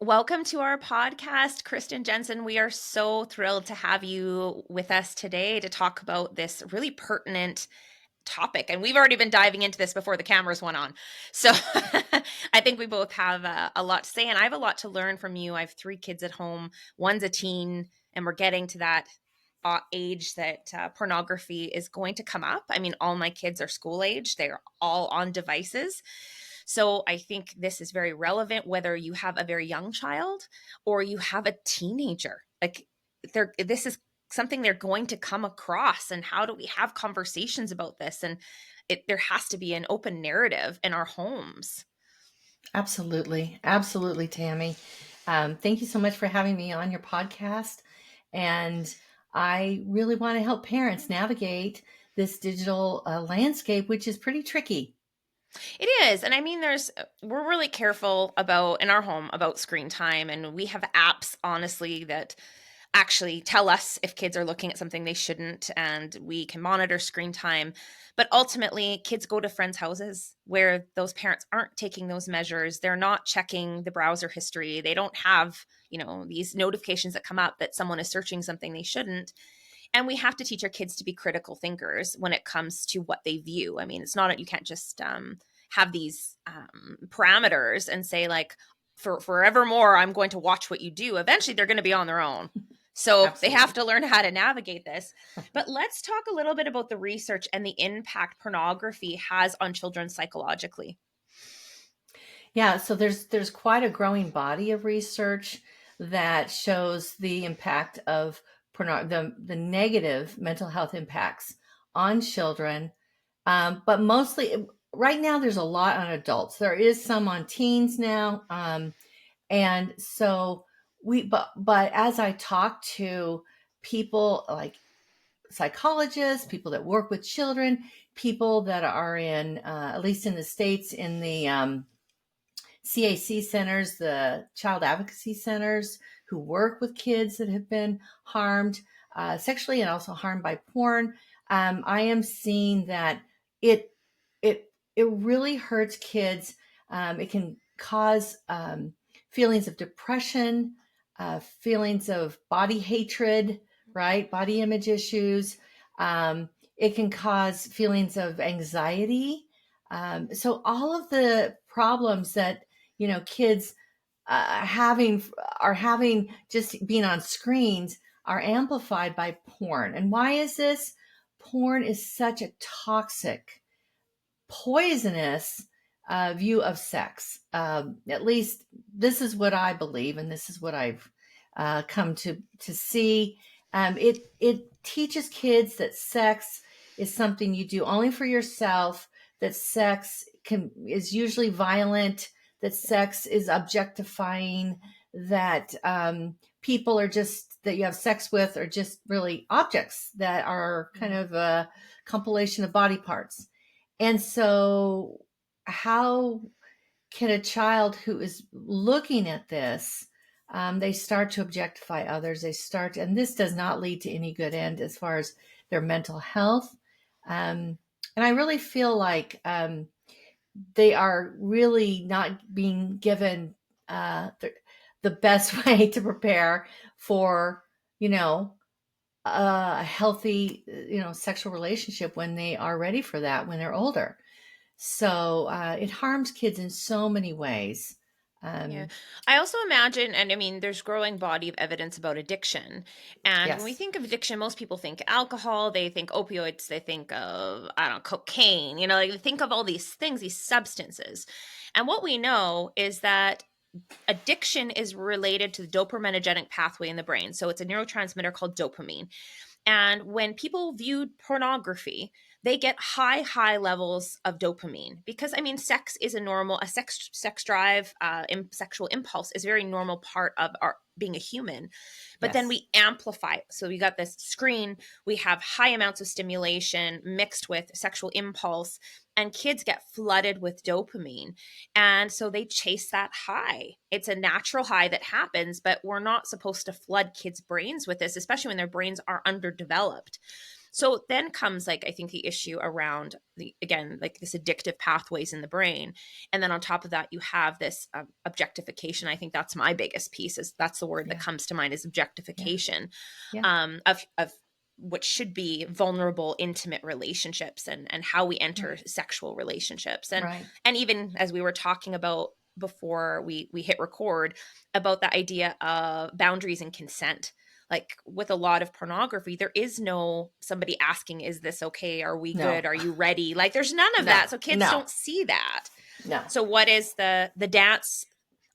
Welcome to our podcast, Kristen Jensen. We are so thrilled to have you with us today to talk about this really pertinent topic. And we've already been diving into this before the cameras went on. So I think we both have a lot to say, and I have a lot to learn from you. I have 3 kids at home. One's a teen, and we're getting to that age that pornography is going to come up. I mean, all my kids are school age. They're all on devices. So I think this is very relevant whether you have a very young child or you have a teenager. Like this is something they're going to come across, and how do we have conversations about this? And there has to be an open narrative in our homes. Absolutely. Absolutely, Tammy. Thank you so much for having me on your podcast. And I really want to help parents navigate this digital landscape, which is pretty tricky. It is. And I mean, we're really careful about in our home about screen time. And we have apps, honestly, that actually tell us if kids are looking at something they shouldn't, and we can monitor screen time. But ultimately, kids go to friends' houses where those parents aren't taking those measures. They're not checking the browser history. They don't have, these notifications that come up that someone is searching something they shouldn't. And we have to teach our kids to be critical thinkers when it comes to what they view. I mean, it's not, you can't just have these parameters and say, like, for forevermore, I'm going to watch what you do. Eventually, they're going to be on their own. So they have Absolutely. to learn how to navigate this. But let's talk a little bit about the research and the impact pornography has on children psychologically. Yeah, so there's quite a growing body of research that shows the impact of the negative mental health impacts on children. But mostly right now, there's a lot on adults. There is some on teens now. And so but as I talk to people like psychologists, people that work with children, people that are in, at least in the States, in the CAC centers, the child advocacy centers who work with kids that have been harmed sexually and also harmed by porn. I am seeing that it it really hurts kids. It can cause feelings of depression, feelings of body hatred, right? Body image issues. It can cause feelings of anxiety. So all of the problems that kids having are having just being on screens are amplified by porn. And why is this? Porn is such a toxic, poisonous view of sex. At least this is what I believe, and this is what I've come to see. It teaches kids that sex is something you do only for yourself. That sex is usually violent. That sex is objectifying. That people are just that you have sex with are just really objects that are kind of a compilation of body parts. And so, how can a child who is looking at this, they start to objectify others? And this does not lead to any good end as far as their mental health. And I really feel like they are really not being given the best way to prepare for, you know, a healthy, sexual relationship when they are ready for that, when they're older. So it harms kids in so many ways. Yeah. Um, I also imagine, and I mean, there's growing body of evidence about addiction. And when we yes, think of addiction, most people think alcohol, they think opioids, they think of, I don't know, cocaine, like they think of all these things, these substances. And what we know is that addiction is related to the dopaminergic pathway in the brain. So it's a neurotransmitter called dopamine. And when people viewed pornography, they get high levels of dopamine because, I mean, sex is a sex drive, sexual impulse is a very normal part of our being a human. But then yes. we amplify it. So we got this screen, we have high amounts of stimulation mixed with sexual impulse, and kids get flooded with dopamine. And so they chase that high. It's a natural high that happens, but we're not supposed to flood kids' brains with this, especially when their brains are underdeveloped. So then comes like I think the issue around the again like this addictive pathways in the brain, and then on top of that you have this objectification. I think that's my biggest piece. Is that's the word that Yeah. comes to mind is Yeah. objectification Yeah. of what should be vulnerable, intimate relationships and how we enter Right. sexual relationships. Right. And even as we were talking about before we hit record about the idea of boundaries and consent. Like with a lot of pornography, there is no somebody asking, is this okay? Are we No. good? Are you ready? Like there's none of No. that. So kids No. don't see that. No. So what is the dance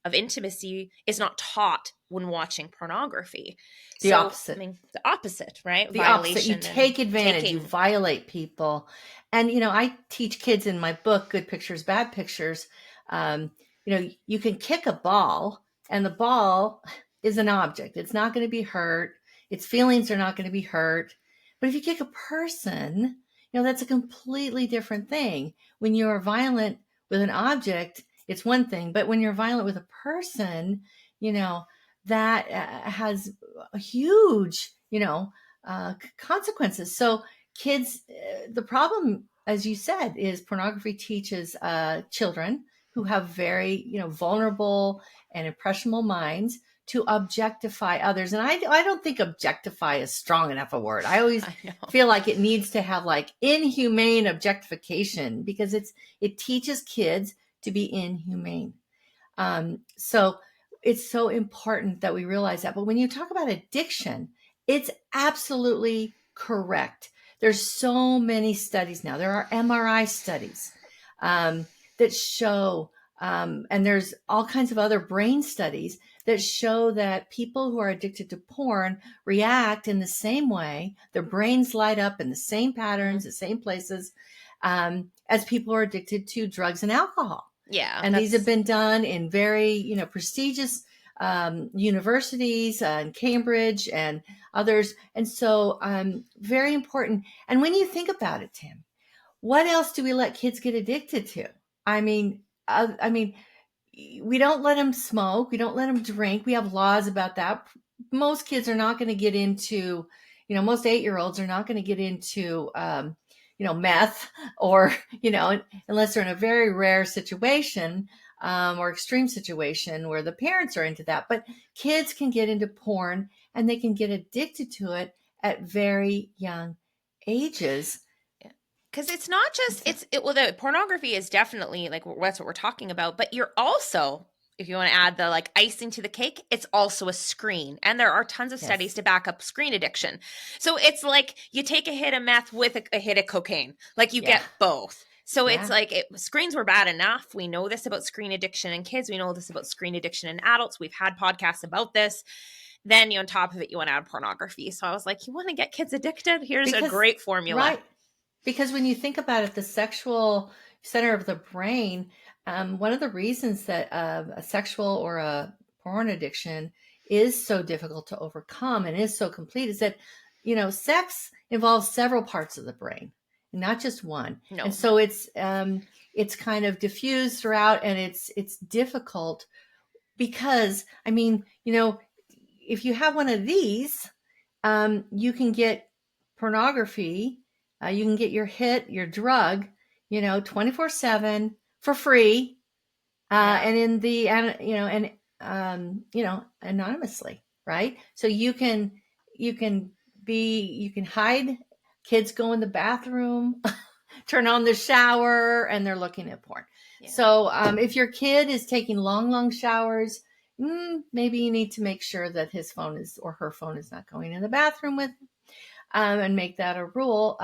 of intimacy is not taught when watching pornography. The So, I opposite. mean, the opposite, right? The opposite. You Violation and take advantage, you taking. violate people. And, I teach kids in my book, Good Pictures, Bad Pictures. Um, you can kick a ball and the ball is an object. It's not going to be hurt. Its feelings are not going to be hurt. But if you kick a person, that's a completely different thing. When you're violent with an object, it's one thing. But when you're violent with a person, that has a huge, consequences. So kids, the problem, as you said, is pornography teaches children who have very, vulnerable and impressionable minds to objectify others. And I don't think objectify is strong enough a word. I always I know. feel like it needs to have like inhumane objectification because it teaches kids to be inhumane. So it's so important that we realize that. But when you talk about addiction, it's absolutely correct. There's so many studies now. There are MRI studies that show, and there's all kinds of other brain studies that show that people who are addicted to porn react in the same way. Their brains light up in the same patterns, the same places, as people who are addicted to drugs and alcohol. Yeah. And these have been done in very, prestigious universities in Cambridge and others. And so very important. And when you think about it, Tim, what else do we let kids get addicted to? I mean, we don't let them smoke. We don't let them drink. We have laws about that. Most kids are not going to get into, most 8-year-olds are not going to get into, meth or, unless they're in a very rare situation or extreme situation where the parents are into that. But kids can get into porn and they can get addicted to it at very young ages. Because it's not just well, the pornography is definitely like that's what we're talking about, but you're also, if you want to add the like icing to the cake, it's also a screen, and there are tons of studies to back up screen addiction. So it's like you take a hit of meth with a hit of cocaine, like you get both. So it's like screens were bad enough. We know this about screen addiction in kids. We know this about screen addiction in adults. We've had podcasts about this. Then on top of it, you want to add pornography. So I was like, you want to get kids addicted? Here's a great formula. Right. Because when you think about it, the sexual center of the brain, one of the reasons that a sexual or a porn addiction is so difficult to overcome and is so complete is that, sex involves several parts of the brain, not just one. No. And so it's kind of diffused throughout, and it's difficult because, if you have one of these, you can get pornography. You can get your hit, your drug, 24/7 for free, and in the, anonymously, right? So you can hide. Kids go in the bathroom, turn on the shower, and they're looking at porn. Yeah. So if your kid is taking long showers, maybe you need to make sure that his phone or her phone is not going in the bathroom with him. And make that a rule.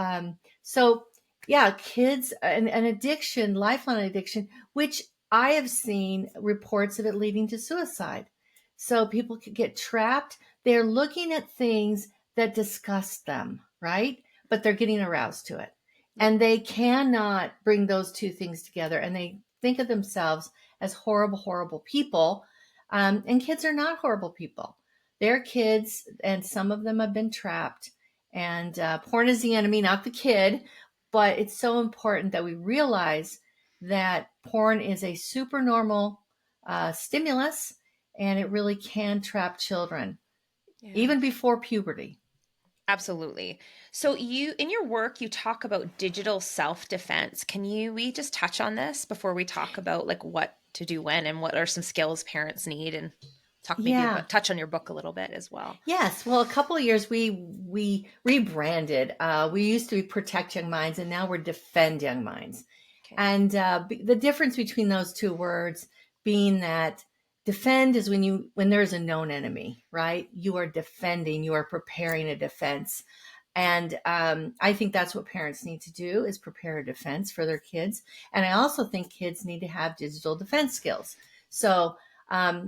So yeah, kids, an addiction, lifelong addiction, which I have seen reports of it leading to suicide. So people could get trapped. They're looking at things that disgust them, right? But they're getting aroused to it. And they cannot bring those two things together. And they think of themselves as horrible, horrible people. And kids are not horrible people. They're kids, and some of them have been trapped. And porn is the enemy, not the kid. But it's so important that we realize that porn is a supernormal stimulus, and it really can trap children, even before puberty. Absolutely. So you in your work you talk about digital self-defense. We just touch on this before we talk about like what to do when and what are some skills parents need, and talk maybe Yeah. about touch on your book a little bit as well. Yes. Well, a couple of years we rebranded. We used to be Protect Young Minds, and now we're Defend Young Minds. Okay. And the difference between those two words being that defend is when there is a known enemy, right? You are defending. You are preparing a defense. And I think that's what parents need to do is prepare a defense for their kids. And I also think kids need to have digital defense skills. So,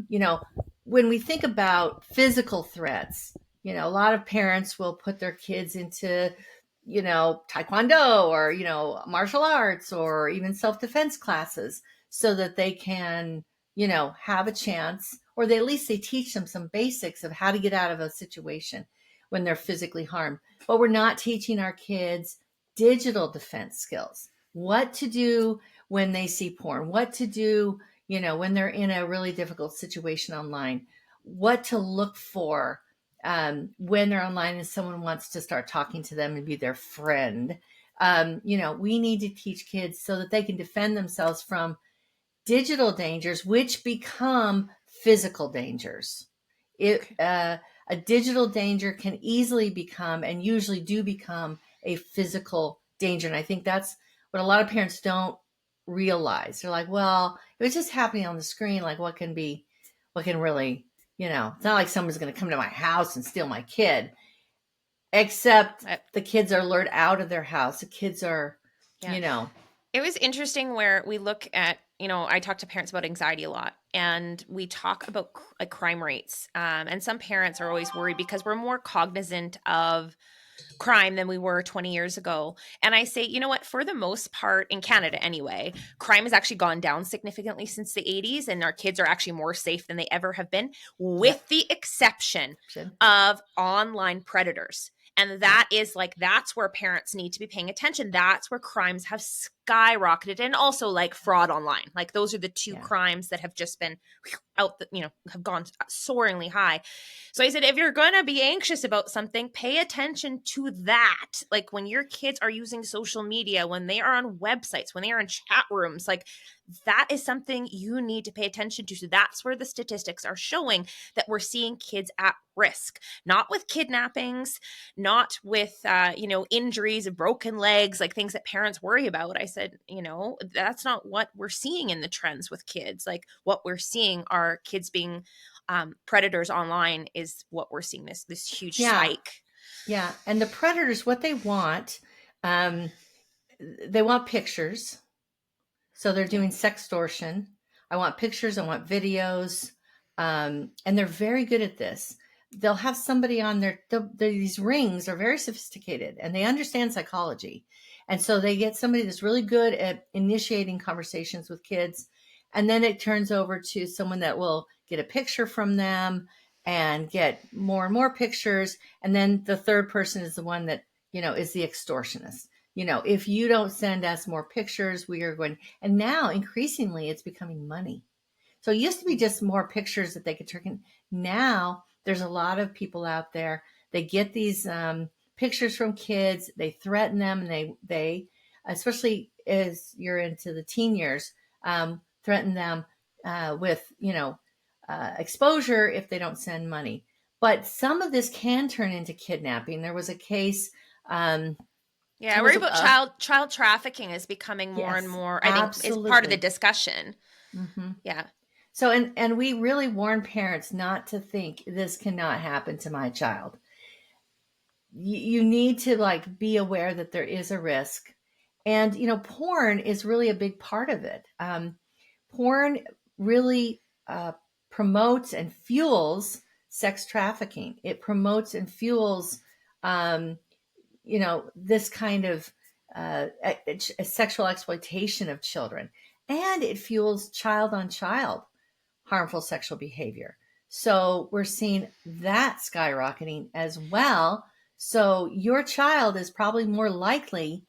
you know, when we think about physical threats, a lot of parents will put their kids into, taekwondo or, martial arts or even self-defense classes so that they can, have a chance, or they at least they teach them some basics of how to get out of a situation when they're physically harmed. But we're not teaching our kids digital defense skills, what to do when they see porn, what to do, when they're in a really difficult situation online, what to look for when they're online and someone wants to start talking to them and be their friend. We need to teach kids so that they can defend themselves from digital dangers, which become physical dangers. It Okay. A digital danger can easily become, and usually do become, a physical danger. And I think that's what a lot of parents don't realize. They're like, well, if it's just happening on the screen, like what can really, it's not like someone's going to come to my house and steal my kid, except Uh, the kids are lured out of their house. The kids are, yeah. you know, It was interesting where we look at, I talk to parents about anxiety a lot, and we talk about like crime rates. And some parents are always worried because we're more cognizant of crime than we were 20 years ago. And I say, you know what, for the most part, in Canada anyway, crime has actually gone down significantly since the 80s, and our kids are actually more safe than they ever have been, yep, with the exception should, of online predators. And yep, that is like, that's where parents need to be paying attention. That's where crimes have skyrocketed. And also like fraud online. Like those are the two yeah, crimes that have just been have gone soaringly high. So I said, if you're going to be anxious about something, pay attention to that. Like when your kids are using social media, when they are on websites, when they are in chat rooms, like that is something you need to pay attention to. So that's where the statistics are showing that we're seeing kids at risk, not with kidnappings, not with, injuries, broken legs, like things that parents worry about. I said, that's not what we're seeing in the trends with kids. Like what we're seeing are kids being predators online is what we're seeing, this huge yeah, spike. yeah. And the predators, what um, they want pictures. So they're Yeah. doing sextortion. I want pictures. I want videos. And they're very good at this. They'll have somebody on these rings are very sophisticated and they understand psychology. And so they get somebody that's really good at initiating conversations with kids. And then it turns over to someone that will get a picture from them and get more and more pictures. And then the third person is the one that, is the extortionist. If you don't send us more pictures, we are going. And now increasingly it's becoming money. So it used to be just more pictures that they could turn in. Now there's a lot of people out there. They get these pictures from kids. They threaten them, and they especially as you're into the teen years, threaten them with exposure if they don't send money. But some of this can turn into kidnapping. There was a case. Yeah, It I was worry about child trafficking is becoming more and yes, more, I think, is part of the absolutely. discussion. Hmm. Yeah. So, and we really warn parents not to think this cannot happen to my child. You need to like be aware that there is a risk, and porn is really a big part of it. Porn really promotes and fuels sex trafficking. It promotes and fuels, um, this kind of sexual exploitation of children, and it fuels child on child harmful sexual behavior. So we're seeing that skyrocketing as well. So your child is probably more likely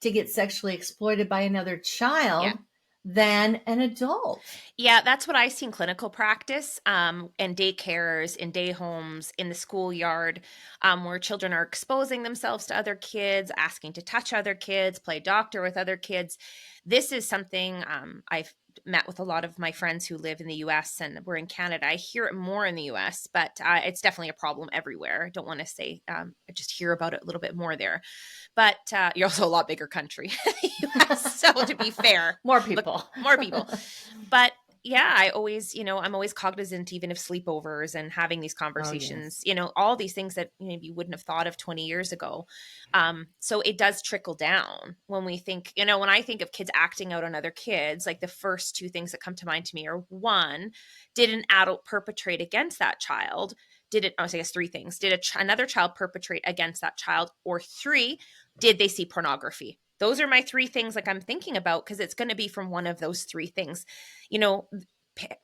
to get sexually exploited by another Yeah. child than an adult. Yeah, that's what I see in clinical practice, and daycares, in day homes, in the schoolyard, where children are exposing themselves to other kids, asking to touch other kids, play doctor with other kids. This is something I've met with a lot of my friends who live in the US and we're in Canada. I hear it more in the US, but it's definitely a problem everywhere. I don't want to say, I just hear about it a little bit more there. But you're also a lot bigger country, the US. So to be fair, More look, people. more people. But yeah, I always, I'm always cognizant even of sleepovers and having these Oh, yes. conversations, all these things that maybe you wouldn't have thought of 20 years ago. So it does trickle down when we think, when I think of kids acting out on other kids, like the first two things that come to mind to me are, one, did an adult perpetrate against that child? Did it, I guess three things. Did another child perpetrate against that child? Or three, did they see pornography? Those are my three things like I'm thinking about because it's going to be from one of those three things. You know,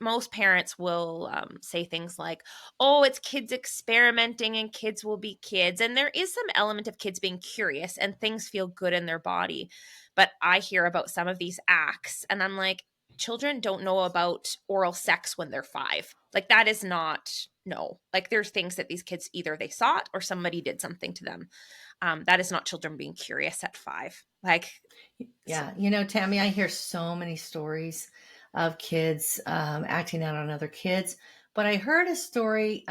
most parents will say things like, oh, it's kids experimenting and kids will be kids. And there is some element of kids being curious and things feel good in their body. But I hear about some of these acts and I'm like, children don't know about oral sex when they're 5. Like that is not, no. Like there's things that these kids either they saw it or somebody did something to them. That is not children being curious at 5. Like, so, Yeah, Tammy, I hear so many stories of kids acting out on other kids. But I heard a story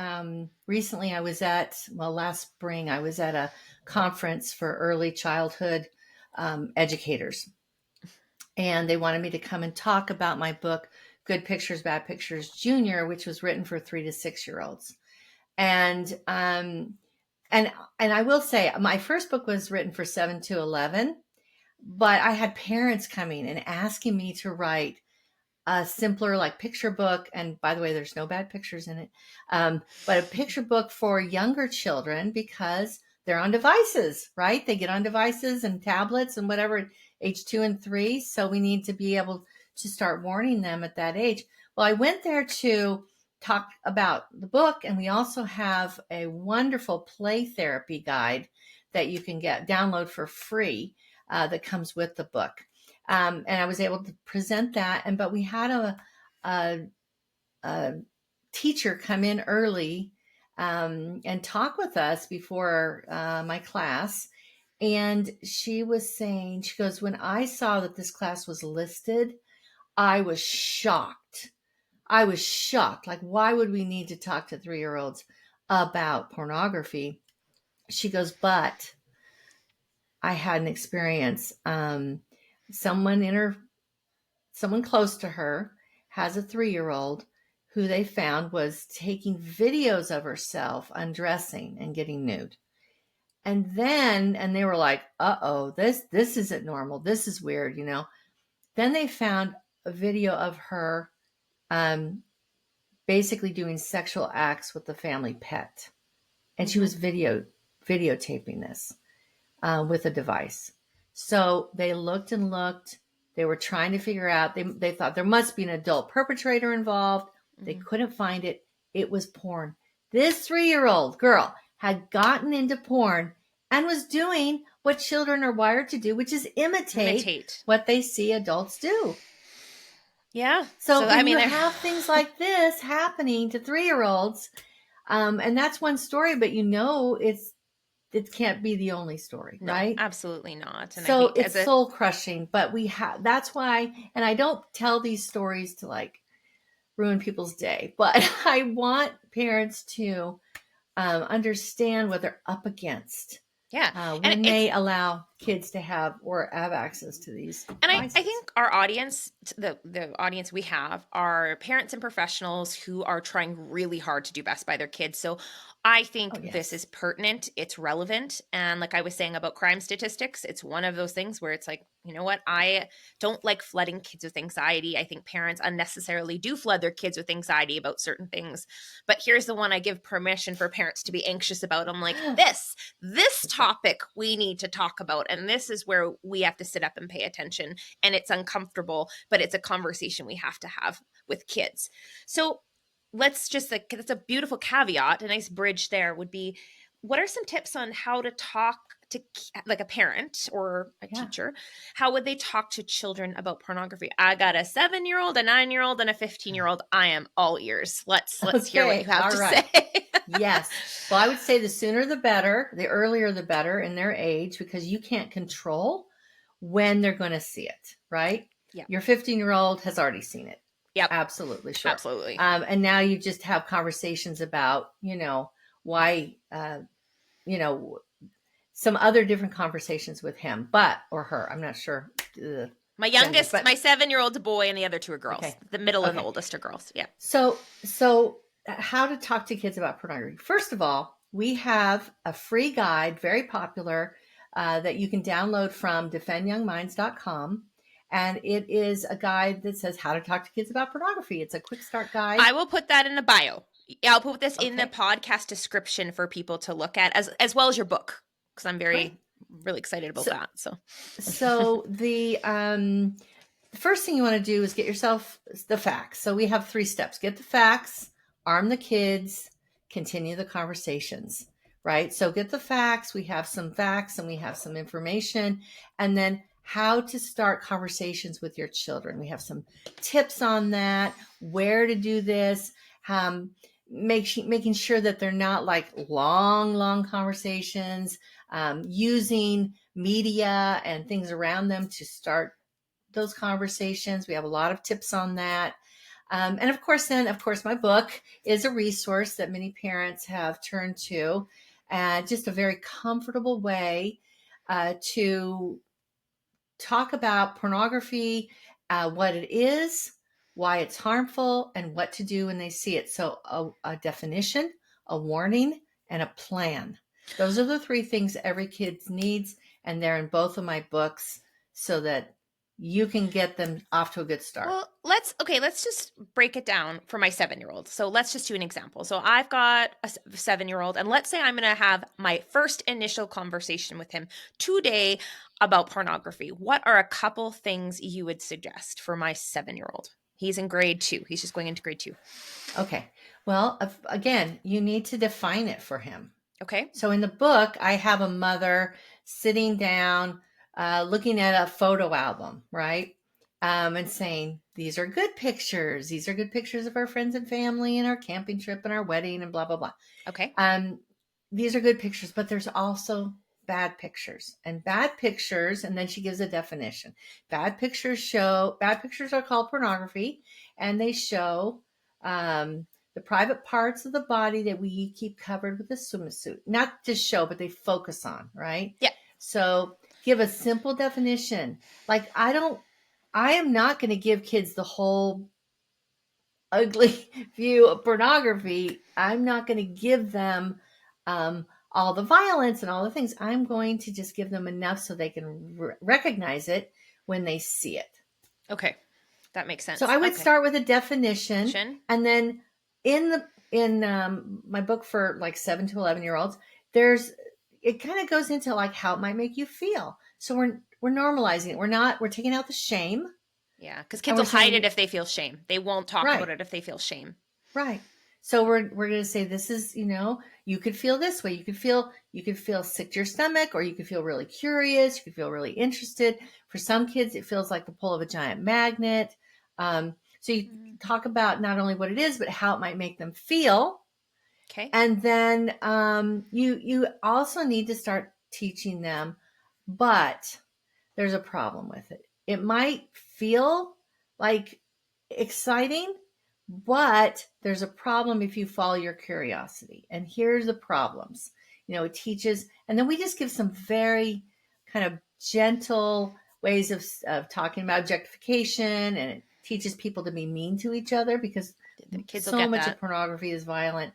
recently. Last spring, I was at a conference for early childhood educators. And they wanted me to come and talk about my book, Good Pictures, Bad Pictures Junior, which was written for 3 to 6 year olds. And and I will say, my first book was written for 7 to 11, but I had parents coming and asking me to write a simpler, like, picture book. And by the way, there's no bad pictures in it, but a picture book for younger children because they're on devices, right? They get on devices and tablets and whatever, age 2 and 3. So we need to be able to start warning them at that age. Well, I went there to talk about the book, and we also have a wonderful play therapy guide that you can download for free, that comes with the book. And I was able to present that. But we had a, a teacher come in early and talk with us before my class. And she was saying, she goes, when I saw that this class was listed, I was shocked. I was shocked. Like, why would we need to talk to 3 year olds about pornography? She goes, but I had an experience. Someone in her Someone close to her has a 3 year old who they found was taking videos of herself undressing and getting nude. And they were like, uh-oh, this isn't normal. This is weird. Then they found a video of her basically doing sexual acts with the family pet. And she was videotaping this with a device. So they looked and looked. They were trying to figure out, they thought there must be an adult perpetrator involved. They couldn't find it. It was porn. This 3 year old girl had gotten into porn and was doing what children are wired to do, which is imitate what they see adults do. Yeah. So when you have things like this happening to 3 year olds, and that's one story, but it can't be the only story, no, right? absolutely not. And so it's soul crushing, but that's why, and I don't tell these stories to like ruin people's day, but I want parents to understand what they're up against. Yeah. When they allow kids to have access to these devices. I think our audience, the audience we have, are parents and professionals who are trying really hard to do best by their kids. So I think this is pertinent. It's relevant. And like I was saying about crime statistics, it's one of those things where it's like, you know what? I don't like flooding kids with anxiety. I think parents unnecessarily do flood their kids with anxiety about certain things. But here's the one I give permission for parents to be anxious about. I'm like, this topic we need to talk about. And this is where we have to sit up and pay attention. And it's uncomfortable, but it's a conversation we have to have with kids. So let's just, like, that's a beautiful caveat. A nice bridge there would be, what are some tips on how to talk to like a parent or a Yeah. teacher? How would they talk to children about pornography? I got a 7-year-old, a 9-year-old, and a 15-year-old. I am all ears. Let's hear what you Okay. have All to right. say. Yes. Well, I would say the sooner the better, the earlier the better in their age, because you can't control when they're going to see it, right? Yeah. Your 15-year-old has already seen it. Yep. Absolutely sure. Absolutely. And now you just have conversations about, why, some other different conversations with him, or her. I'm not sure the My genders, youngest, but my 7-year-old's a boy, and the other two are girls. okay. The middle and the Okay. oldest are girls. Yeah. So how to talk to kids about pornography. First of all, we have a free guide, very popular, that you can download from defendyoungminds.com. And it is a guide that says how to talk to kids about pornography. It's a quick start guide. I will put that in the bio. I'll put this in the Okay. podcast description for people to look at, as well as your book, because I'm Great. really excited about So, that. so the first thing you want to do is get yourself the facts. So we have 3 steps: get the facts, arm the kids, continue the conversations, right? So get the facts. We have some facts and we have some information, and then how to start conversations with your children. We have some tips on that, where to do this, making sure that they're not like long conversations, using media and things around them to start those conversations. We have a lot of tips on that. And of course, my book is a resource that many parents have turned to, just a very comfortable way to talk about pornography, what it is, why it's harmful, and what to do when they see it. So a definition, a warning, and a plan. Those are the 3 things every kid needs, and they're in both of my books so that you can get them off to a good start. Well, let's just break it down for my 7-year-old. So let's just do an example. So I've got a 7-year-old, and let's say I'm going to have my first initial conversation with him today about pornography. What are a couple things you would suggest for my 7-year-old? He's in grade 2. He's just going into grade 2. Okay. Well, again, you need to define it for him. Okay. So in the book, I have a mother sitting down, looking at a photo album, right? And saying, these are good pictures. These are good pictures of our friends and family and our camping trip and our wedding and blah, blah, blah. Okay. These are good pictures, but there's also bad pictures. And bad pictures, and then she gives a definition. Bad pictures are called pornography, and they show the private parts of the body that we keep covered with a swimsuit. Not just show, but they focus on, right? Yeah. So give a simple definition. Like I am not going to give kids the whole ugly view of pornography. I'm not going to give them all the violence and all the things. I'm going to just give them enough so they can recognize it when they see it. Okay. That makes sense. So I would start with a definition, and then in my book for like 7 to 11-year-olds, it kind of goes into like how it might make you feel. So we're normalizing it. We're taking out the shame. Yeah, because kids will hide it if they feel shame. They won't talk about it if they feel shame. Right. So we're going to say this is, you could feel this way. You could feel sick to your stomach, or you could feel really curious. You could feel really interested. For some kids, it feels like the pull of a giant magnet. So you talk about not only what it is, but how it might make them feel. Okay. And then you also need to start teaching them, but there's a problem with it. It might feel like exciting, but there's a problem if you follow your curiosity. And here's the problems. It teaches, and then we just give some very kind of gentle ways of talking about objectification, and it teaches people to be mean to each other because kids so much of pornography is violent.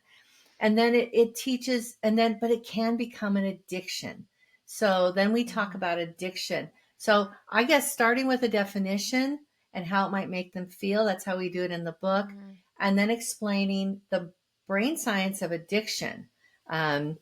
And then it teaches, but it can become an addiction. So then we talk about addiction. So I guess starting with a definition and how it might make them feel, that's how we do it in the book. And then explaining the brain science of addiction in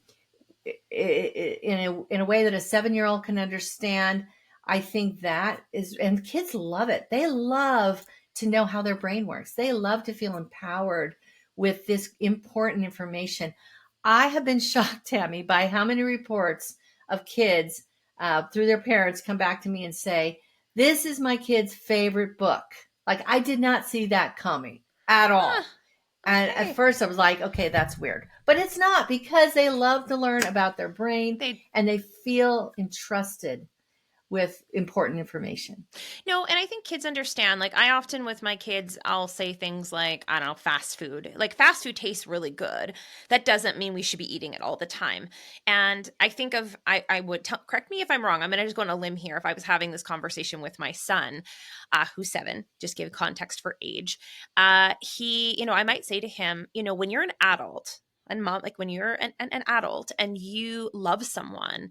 a way that a 7-year-old can understand. I think that is, and kids love it. They love to know how their brain works. They love to feel empowered with this important information. I have been shocked, Tammy, by how many reports of kids through their parents come back to me and say, this is my kid's favorite book. Like, I did not see that coming at Huh, all. And at okay. first I was like, okay, that's weird. But it's not, because they love to learn about their brain They and they feel entrusted with important information. No, and I think kids understand. Like, I often with my kids, I'll say things like, I don't know, fast food. Like, fast food tastes really good. That doesn't mean we should be eating it all the time. And I think of, I would tell, correct me if I'm wrong. I'm going to just go on a limb here. If I was having this conversation with my son, who's 7, just give context for age, I might say to him, when you're an adult, and mom, like when you're an adult and you love someone,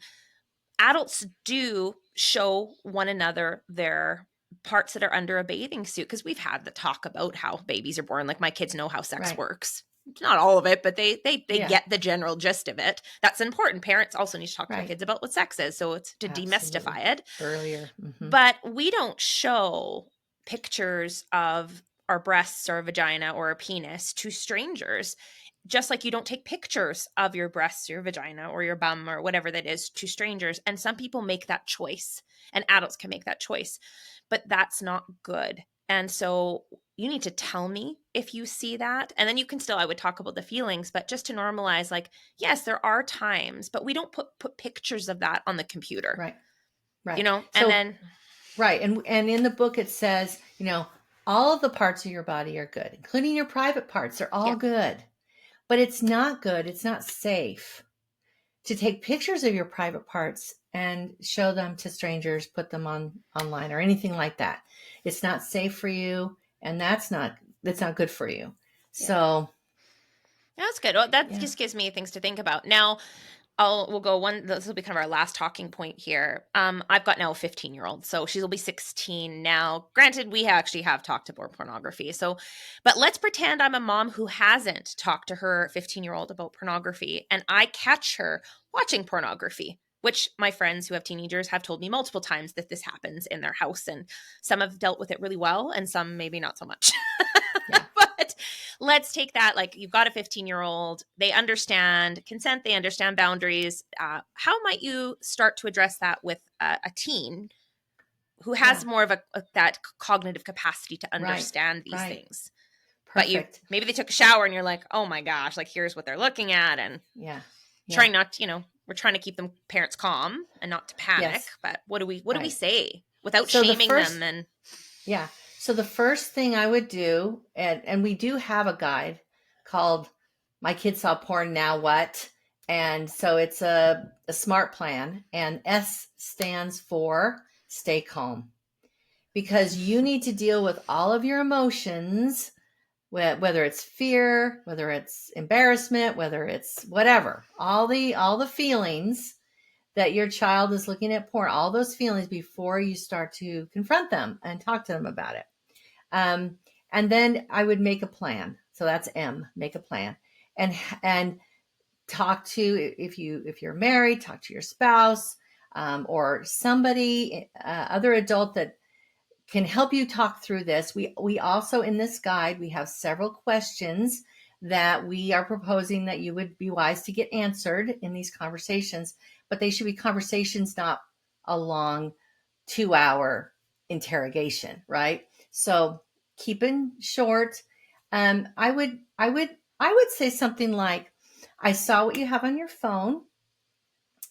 adults do show one another their parts that are under a bathing suit, because we've had the talk about how babies are born. Like, my kids know how sex Right. works. Not all of it, but they Yeah. get the general gist of it. That's important. Parents also need to talk to their Right. kids about what sex is, so it's to Absolutely. demystify it. Earlier. Mm-hmm. But we don't show pictures of our breasts or a vagina or a penis to strangers, just like you don't take pictures of your breasts, your vagina, or your bum, or whatever that is, to strangers. And some people make that choice, and adults can make that choice, but that's not good. And so you need to tell me if you see that. And then you can still, I would talk about the feelings, but just to normalize, like, yes, there are times, but we don't put pictures of that on the computer, Right. Right. and So, then, right. And in the book, it says, all of the parts of your body are good, including your private parts. They're all yeah. good. But it's not good. It's not safe to take pictures of your private parts and show them to strangers, put them online or anything like that. It's not safe for you, and that's not good for you. Yeah. So, That's good. Well, that yeah. just gives me things to think about. Now, we'll go one. This will be kind of our last talking point here. I've got now a 15-year-old, so she'll be 16 now. Granted, we actually have talked about pornography. So, but let's pretend I'm a mom who hasn't talked to her 15-year-old about pornography, and I catch her watching pornography. Which my friends who have teenagers have told me multiple times that this happens in their house, and some have dealt with it really well, and some maybe not so much. Yeah. But let's take that, like, you've got a 15-year-old, they understand consent, they understand boundaries. How might you start to address that with a teen who has Yeah. more of that cognitive capacity to Right. understand these Right. things? But you Perfect. maybe they took a shower and you're like, oh my gosh, like, here's what they're looking at, and Yeah. Yeah. trying not to, we're trying to keep them parents calm and not to panic. Yes. But what do we Right. say without So the shaming them? first And Yeah. So the first thing I would do, and we do have a guide called My Kids Saw Porn Now What? And so it's a smart plan, and S stands for stay calm, because you need to deal with all of your emotions, whether it's fear, whether it's embarrassment, whether it's whatever, all the feelings that your child is looking at porn, all those feelings, before you start to confront them and talk to them about it. Um, and then I would make a plan. So that's M, make a plan, and talk to, if you're married, talk to your spouse, or somebody, other adult that can help you talk through this. We also, in this guide, we have several questions that we are proposing that you would be wise to get answered in these conversations, but they should be conversations, not a long 2-hour interrogation, right? So keeping short. I would say something like, I saw what you have on your phone,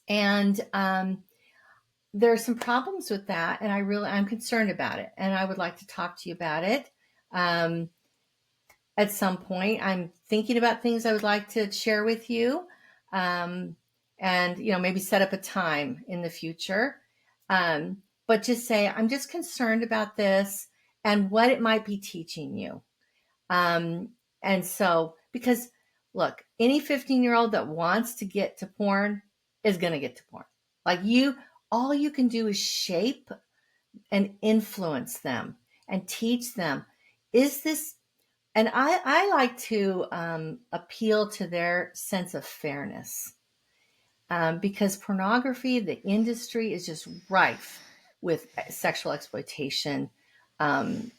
and there are some problems with that, and I'm concerned about it, and I would like to talk to you about it. Um, at some point, I'm thinking about things I would like to share with you, um, and maybe set up a time in the future. But just say, I'm just concerned about this and what it might be teaching you. Um, and so, because look, any 15-year-old that wants to get to porn is going to get to porn. Like, all you can do is shape and influence them and teach them. Is this, and I like to appeal to their sense of fairness, because pornography, the industry, is just rife with sexual exploitation. Um,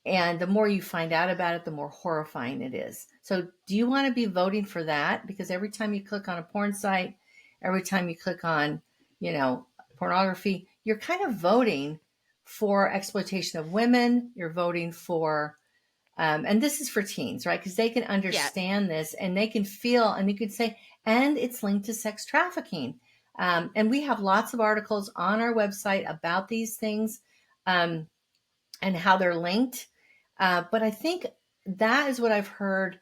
And the more you find out about it, the more horrifying it is. So, do you want to be voting for that? Because every time you click on a porn site, every time you click on, you know, pornography, you're kind of voting for exploitation of women. You're voting for, and this is for teens, right? Because they can Yeah. understand this and they can feel, and you could say, and it's linked to sex trafficking. And we have lots of articles on our website about these things. And how they're linked. But I think that is what I've heard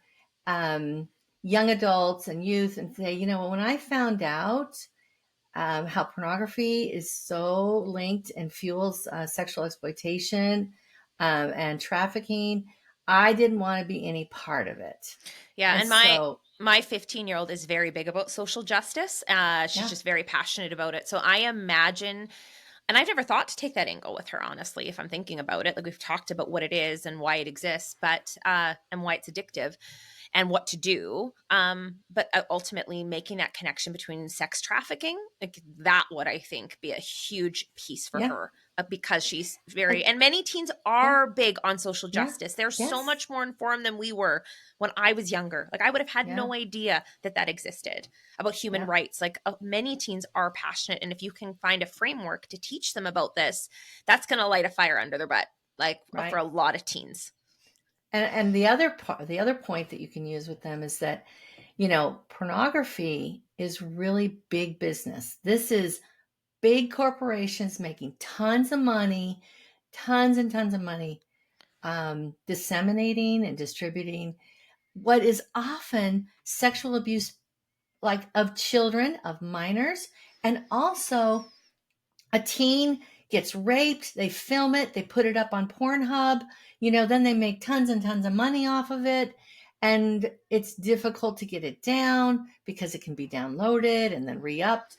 young adults and youth and say, you know, when I found out how pornography is so linked and fuels sexual exploitation and trafficking, I didn't want to be any part of it. Yeah, And and my so, my 15-year-old is very big about social justice. She's yeah, just very passionate about it. So I imagine, and I've never thought to take that angle with her, honestly, if I'm thinking about it. Like, we've talked about what it is and why it exists, but and why it's addictive and what to do. But ultimately making that connection between sex trafficking, like that would, I think, be a huge piece for yeah, her, because she's very, and and many teens yeah, are big on social yeah, justice. They're so yes, much more informed than we were when I was younger. Like, I would have had yeah, no idea that that existed about human yeah, rights. Like, many teens are passionate. And if you can find a framework to teach them about this, that's going to light a fire under their butt, like for right. a lot of teens. And the other part, the other point that you can use with them is that, you know, pornography is really big business. This is big corporations making tons of money, tons and tons of money, disseminating and distributing what is often sexual abuse, like of children, of minors, and also a teen gets raped, they film it, they put it up on Pornhub, you know, then they make tons and tons of money off of it. And it's difficult to get it down because it can be downloaded and then re-upped.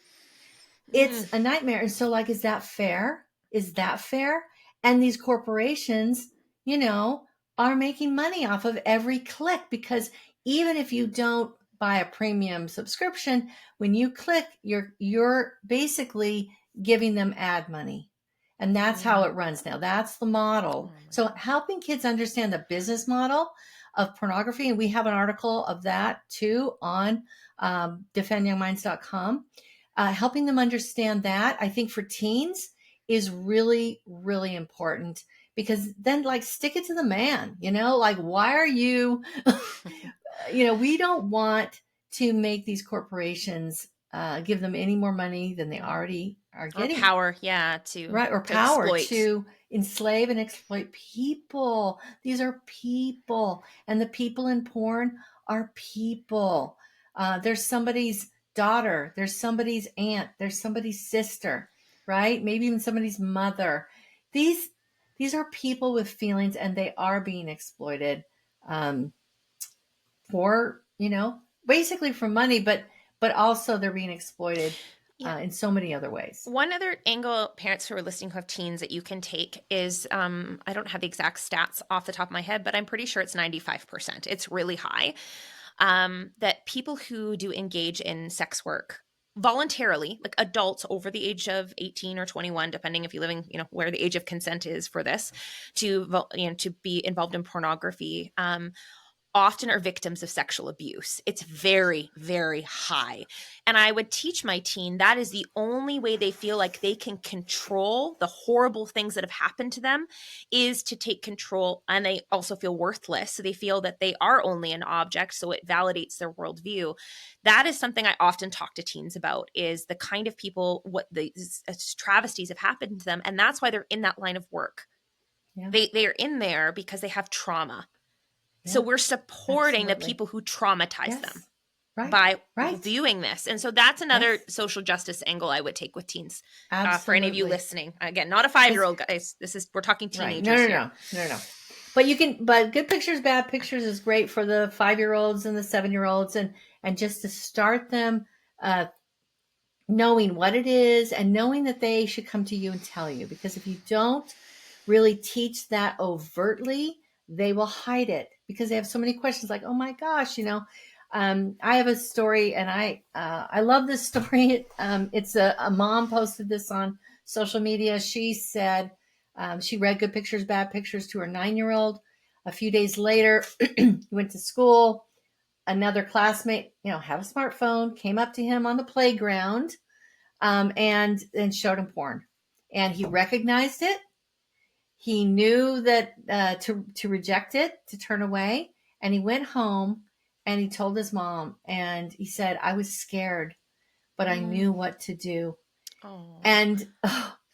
It's Mm. a nightmare. And so, like, is that fair? Is that fair? And these corporations, you know, are making money off of every click, because even if you don't buy a premium subscription, when you click, you're basically giving them ad money. And that's how Mm. it runs now. That's the Oh model. my So gosh. helping kids understand the business model of pornography, and we have an article of that too on defendyoungminds.com. Helping them understand that, I think, for teens is really, really important, because then, like, stick it to the man, you know, like, why are you, you know, we don't want to make these corporations give them any more money than they already are Or getting, power, yeah, right? Or to power exploit. to enslave and exploit people. These are people, and the people in porn are people. There's somebody's daughter, there's somebody's aunt, there's somebody's sister, right? Maybe even somebody's mother. These these are people with feelings, and they are being exploited um, for, you know, basically for money, but also they're being exploited Yeah. in so many other ways. One other angle, parents who are listening who have teens, that you can take is, I don't have the exact stats off the top of my head, but I'm pretty sure it's 95%. It's really high. That people who do engage in sex work voluntarily, like adults over the age of 18 or 21, depending if you're living, you know, where the age of consent is for this, to be involved in pornography, often are victims of sexual abuse. It's very, very high. And I would teach my teen that is the only way they feel like they can control the horrible things that have happened to them, is to take control. And they also feel worthless. So they feel that they are only an object. So it validates their worldview. That is something I often talk to teens about, is the kind of people, what the travesties have happened to them. And that's why they're in that line of work. Yeah, They are in there because they have trauma. So yeah, we're supporting the absolutely. people who traumatize them Yes. Right. by Right. viewing this. And so that's another Yes. social justice angle I would take with teens. For any of you Absolutely. listening, again, not a It's 5-year-old, guys. We're talking right. No, teenagers no, here. no, no, no. But you can, but good pictures, bad pictures is great for the 5-year-olds and the 7-year-olds, and just to start them uh, knowing what it is and knowing that they should come to you and tell you, because if you don't really teach that overtly, they will hide it because they have so many questions, like, oh my gosh, you know. I have a story, and I love this story. It's a mom posted this on social media. She said She read good pictures, bad pictures to her 9-year-old. A few days later, he went to school. Another classmate, had a smartphone, came up to him on the playground, and showed him porn. And he recognized it. He knew that to reject it, to turn away. And he went home and he told his mom, and he said, I was scared, but I knew what to do. Oh. And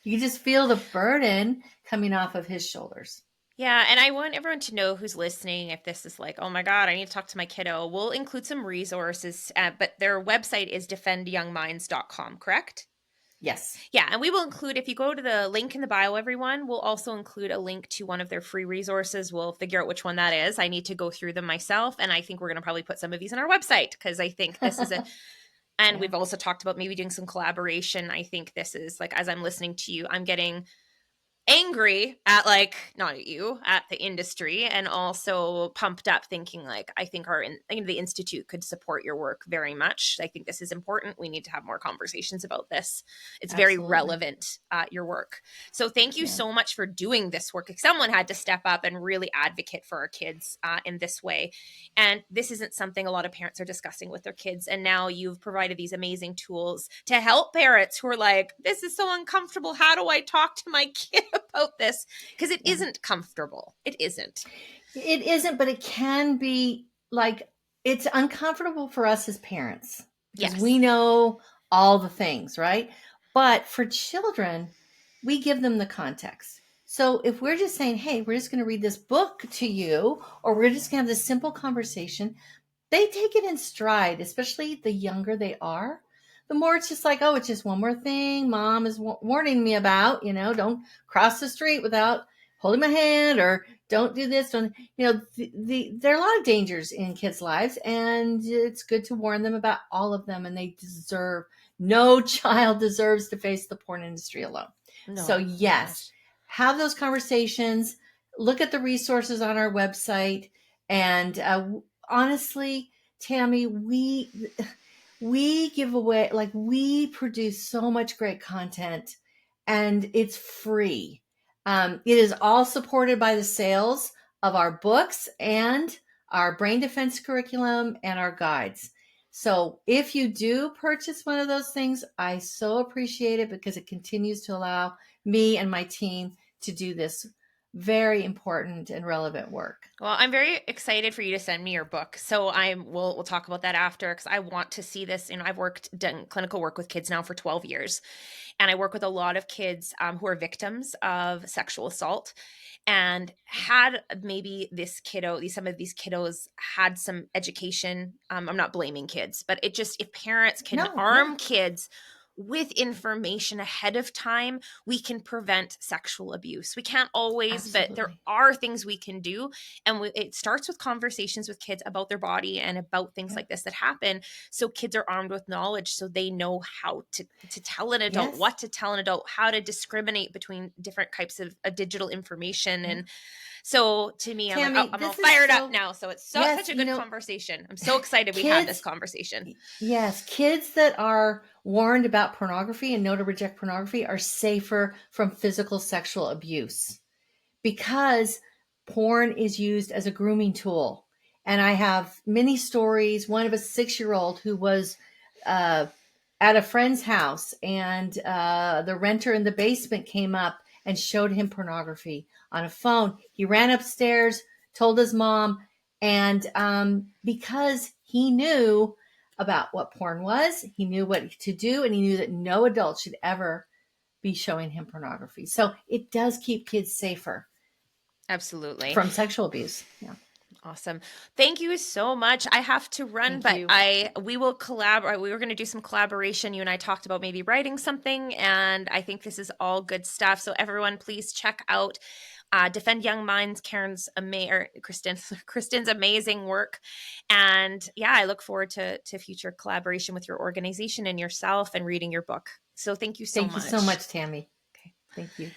you just feel the burden coming off of his shoulders. Yeah, and I want everyone to know who's listening, if this is like, oh my God, I need to talk to my kiddo. We'll include some resources, but their website is defendyoungminds.com, correct? Yes. Yeah, and we will include, if you go to the link in the bio, everyone, we'll also include a link to one of their free resources. We'll figure out which one that is. I need to go through them myself, and I think we're going to probably put some of these on our website because I think this is and Yeah. we've also talked about maybe doing some collaboration. I think this is like, as I'm listening to you, I'm getting angry at, like, not at you, at the industry, and also pumped up thinking like, I think the institute could support your work very much. I think this is important. We need to have more conversations about this. It's very Absolutely. relevant, your work. So thank you Yeah. so much for doing this work. Someone had to step up and really advocate for our kids in this way, and this isn't something a lot of parents are discussing with their kids, and now you've provided these amazing tools to help parents who are like, this is so uncomfortable, how do I talk to my kid about this? Because it Yeah. isn't comfortable. It isn't. It isn't, but it can be, like, it's uncomfortable for us as parents because we Yes. know all the things, right? But for children, we give them the context. So if we're just saying, hey, we're just going to read this book to you, or we're just going to have this simple conversation, they take it in stride, especially the younger they are. The more it's just like, oh, it's just one more thing mom is warning me about, don't cross the street without holding my hand, or don't do this. Don't, there are a lot of dangers in kids' lives, and it's good to warn them about all of them. And no child deserves to face the porn industry alone. So No. yes, Gosh. have those conversations, look at the resources on our website, and honestly, Tammy, we give away, like, we produce so much great content, and it's free. It is all supported by the sales of our books and our brain defense curriculum and our guides. So if you do purchase one of those things, I so appreciate it, because it continues to allow me and my team to do this very important and relevant work. Well, I'm very excited for you to send me your book. So we'll talk about that after, because I want to see this. I've done clinical work with kids now for 12 years, and I work with a lot of kids who are victims of sexual assault, and had maybe some of these kiddos had some education. I'm not blaming kids, but if parents can No, yeah, arm kids with information ahead of time, we can prevent sexual abuse. We can't always, but there absolutely. are things we can do. And it starts with conversations with kids about their body and about things Yeah. like this that happen. So kids are armed with knowledge, so they know how to tell an adult, Yes. what to tell an adult, how to discriminate between different types of digital information. Yeah. And so to me, I'm like, oh, Tammy, I'm all this is fired up so, now. So it's such yes, a good conversation. I'm so excited we had this kids, conversation. yes, kids that are warned about pornography and know to reject pornography are safer from physical sexual abuse, because porn is used as a grooming tool. And I have many stories. One of a 6-year-old who was uh, at a friend's house, and the renter in the basement came up and showed him pornography on a phone. He ran upstairs, told his mom, and because he knew about what porn was, he knew what to do, and he knew that no adult should ever be showing him pornography. So it does keep kids safer Absolutely. from sexual abuse. Yeah. Awesome. Thank you so much. I have to run, Thank but you. we will collaborate. We were going to do some collaboration. You and I talked about maybe writing something, and I think this is all good stuff. So everyone, please check out Defend Young Minds, Kristen's amazing work. And yeah, I look forward to future collaboration with your organization and yourself, and reading your book. So thank you so Thank you so much. much, Tammy. Okay. Thank you.